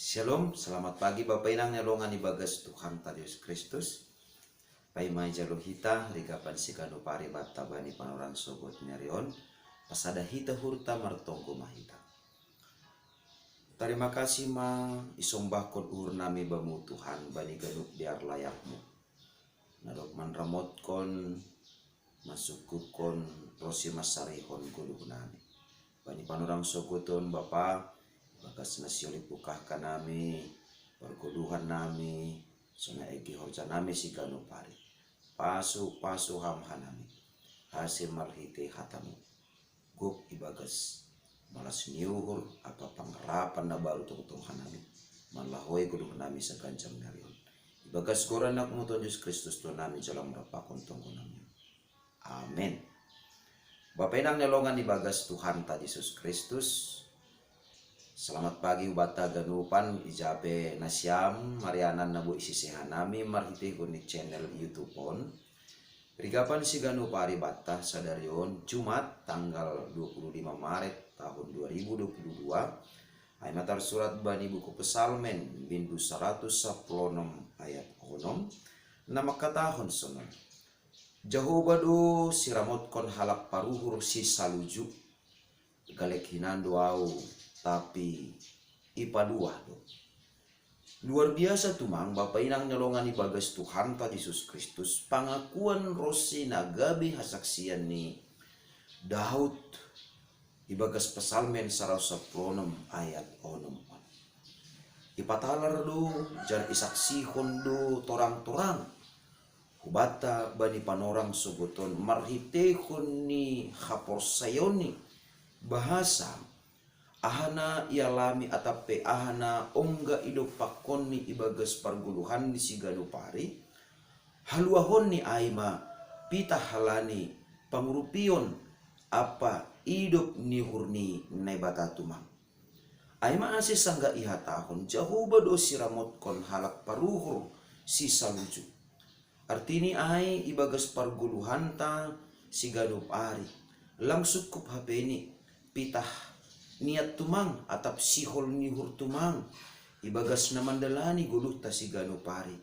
Shalom, selamat pagi Bapak Inang nyalongan ibagas Tuhan Yesus Kristus. Paimai jalur hita, rigapan sikano pari bata bani panorang sogot nyarion, pasada hita hurta martonggo mahita. Terima kasih ma isombahkon uhur nami bamu Tuhan bani ganuk biar layakmu. Nadok man ramotkon masukukon rosi masarihon guluh nami. Bani panorang sogoton Bapak bagas nasiolit bukah kanami pergoduhan nami sona egi horja nami si ganu pari pasu hamhanami hasil marhite hatamu guk ibagas malas niuhur apa pangerapan na baru tungtung hanami malahoy guduh nami sa gancang narion ibagas goran nakmu Tuhan Yesus Kristus Tuhan nami jalan merapakon tunggu nami. Amin. Bapak Inang nyalongan ibagas Tuhan Yesus Kristus. Selamat pagi ubata ganupan ijabe nasyam marianan nabu isisehan nami marhite kunik channel YouTube on. Rigapan si ganu pari bata sadarion Jumat tanggal 25 Maret tahun 2022. Ay matar surat bani buku Pesalmen bindu 116 ayat 6 nama katahon sonon. Jahobado siramot kon halak paruhur si saluju galek hinando au tapi ipa dua do. Luar biasa tumang Bapak Inang nyalongan ibagas Tuhan Yesus Kristus pangakuan rosi nagabi hasaksian ni Daud ibagas Pesalmen 116 ayat 6. Ipatalar do jar isaksihon do torang-torang hubata bani panorang sogoton marhitehon ni haporsayoni bahasa ahana ialami atape ahana ongga idopakon ni ibagas parguluhan ni siganu pari haluahon ni aima pita halani pangurupion apa idop ni hurni naibata tumang aima asis sangga ihatahon jahuba do siramot kon halak paruhur si saluju artini ai ibagas parguluhan ta siganu pari langsung kup hapeni pitah niat tumang atap sihol nihur tumang ibagas na mandalani guluh ta si ganu pari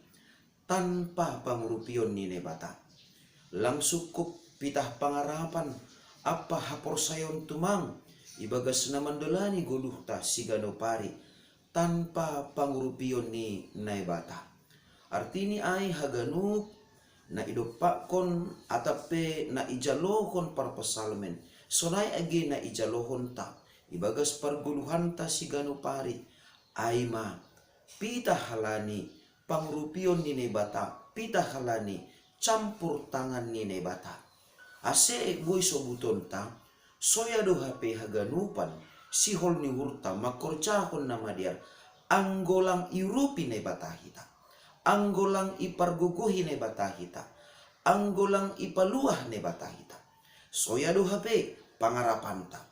tanpa pangurupion ni nebata langsung kup pitah pangarapan apa hapor sayon tumang ibagas na mandalani guluh ta si ganu pari tanpa pangurupion ni nebata artini ay haganuk na idopakon atape na ijalohon par Pesalmen sonay agi na ijalohon ta ibagas parguluhan ta si ganu pari aima pita halani pangrupion ni nebata pita halani campur tangan ni nebata ase boy sobuton ta soya do hape haganupan sihol ni hurta makorcahon nama diar anggolang irupi nebata hita anggolang iparguguhi nebata hita anggolang ipaluah nebata hita soya do hape pangarapan ta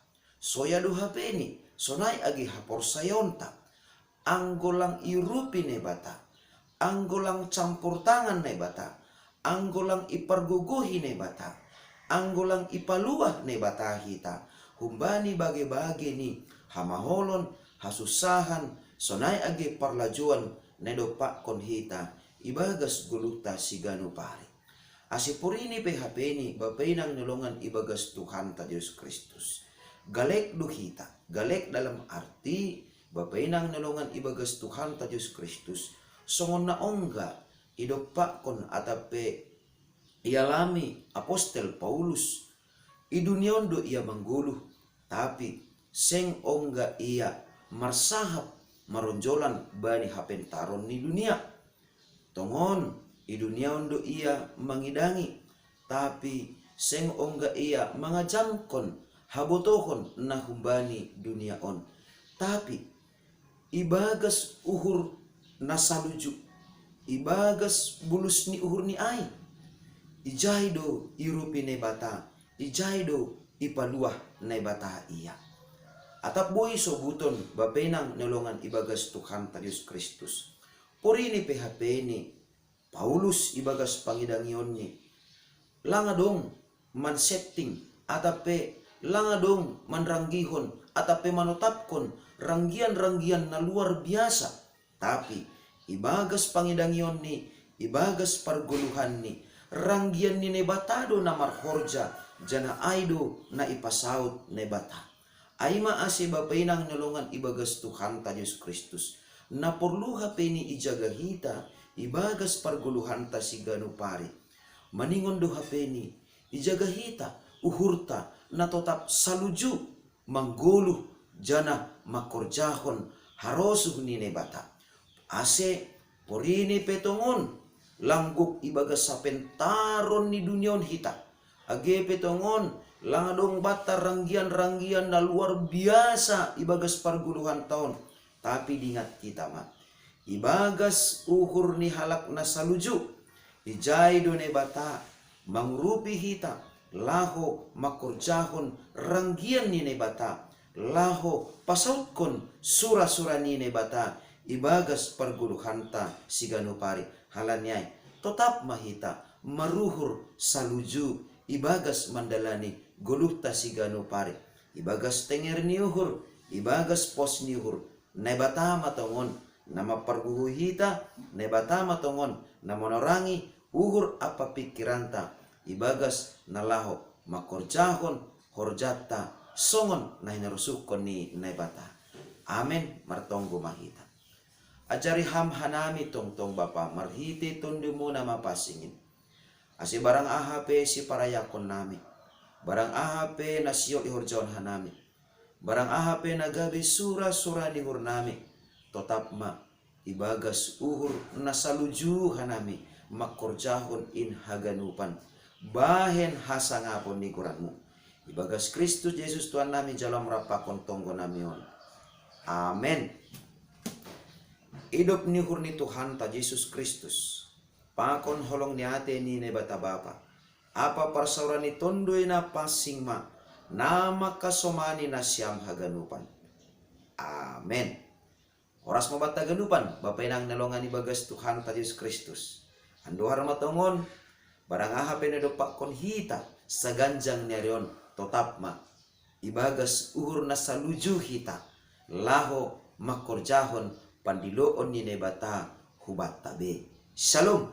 soya do hapeni sonai agi hapor sayonta anggolang irupi nebata anggolang campur tangan nebata anggolang iparguguhi nebata anggolang ipaluah nebata hita humbani bage-bage ni hamaholon hasusahan sonai agi parlajuan nedopak kon hita ibagas guluta siganu pari asipurini PHP ni Bapak Inang nyolongan ibagas Tuhan Yesus Kristus galek duhita, galek dalam arti Bapak Inang nolongan ibagas Tuhan Yesus Kristus songon na ongga idopakon atape ialami apostel Paulus idunion do ia mangguluh tapi seng ongga ia marsahap maronjolan bani hapentaron ni dunia tongon idunion do ia mangidangi tapi seng ongga ia mangajamkon habotohon na humbani dunia on tapi ibagas uhur nasaluju ibagas bulus ni uhur ni ai ijaido irupi nebata ijaido ipaluah nebata iya atap boy sobuton bapenang nolongan ibagas Tuhan Yesus Kristus porini PHP ni Paulus ibagas pangidangion ni langa dong man setting atape langa dong manranggihon atape manutapkon ranggian-ranggian na luar biasa. Tapi ibagas pangidangion ni, ibagas parguluhan ni, ranggian ni nebatado na marhorja, jana aido na ipasaut nebata. Ay maasi bapainang nalungan ibagas Tuhan ta Yesus Kristus. Na porlu hapeni ijagahita, ibagas parguluhan ta si ganupari. Maningon do hapeni, ijagahita, uhurta, na tetap saluju, mangguluh, jana makorjahon, harosuh ni nebata. Ase, porini petongon, langguk ibagas sapentaron ni dunion hita. Age petongon, langadong bata ranggian-ranggian na luar biasa ibagas parguluhan taon. Tapi dingat kita mat, ibagas uhur ni halak na saluju, ijay do nebata, mangrupi hita, laho makorjahon ranggian ni nebata, laho pasautkon sura-sura ni nebata, ibagas parguluhanta si ganupari. Halanyay, tetap mahita, maruhur saluju, ibagas mandalani, guluhta si ganupari. Ibagas tenger ni uhur, ibagas pos ni uhur, nebata matongon, nama parguhuhita, nebata matongon, na monorangi, uhur apa pikiranta, ibagas nalaho, makorjahon, horjata, songon na hinarusukon ni nebata. Amen, martonggo mahita. Ajari ham hanami tongtong bapa, marhiti tundi mo na mapasingin. Asi barang ahape si parayakon nami, barang ahape na siyo ihorjaon hanami, barang ahape na gabi sura-sura ni hurnami, totap ma, ibagas uhur na saluju hanami, makorjahon in haganupan, bahen hasangapon ni kuranmu. Ibagas Kristus Yesus Tuhan nami jalam rapakon tonggo namion. Amen. Hidup ni hurni Tuhan ta Yesus Kristus, pakon holong ni ate ni nebata bapa, apa parsaura ni tondoy na pasing ma, nama kasomani na siyam haganupan. Amen. Oras mo bata ganupan, bapay nang nalongan ibagas Tuhan ta Yesus Kristus. Anduhar matongon, barang ahape na dopakon hita, sa ganjang nerion, totap ma, ibagas uhur na saluju hita, laho makorjahon, pandiloon ni nebata hubat tabe. Shalom.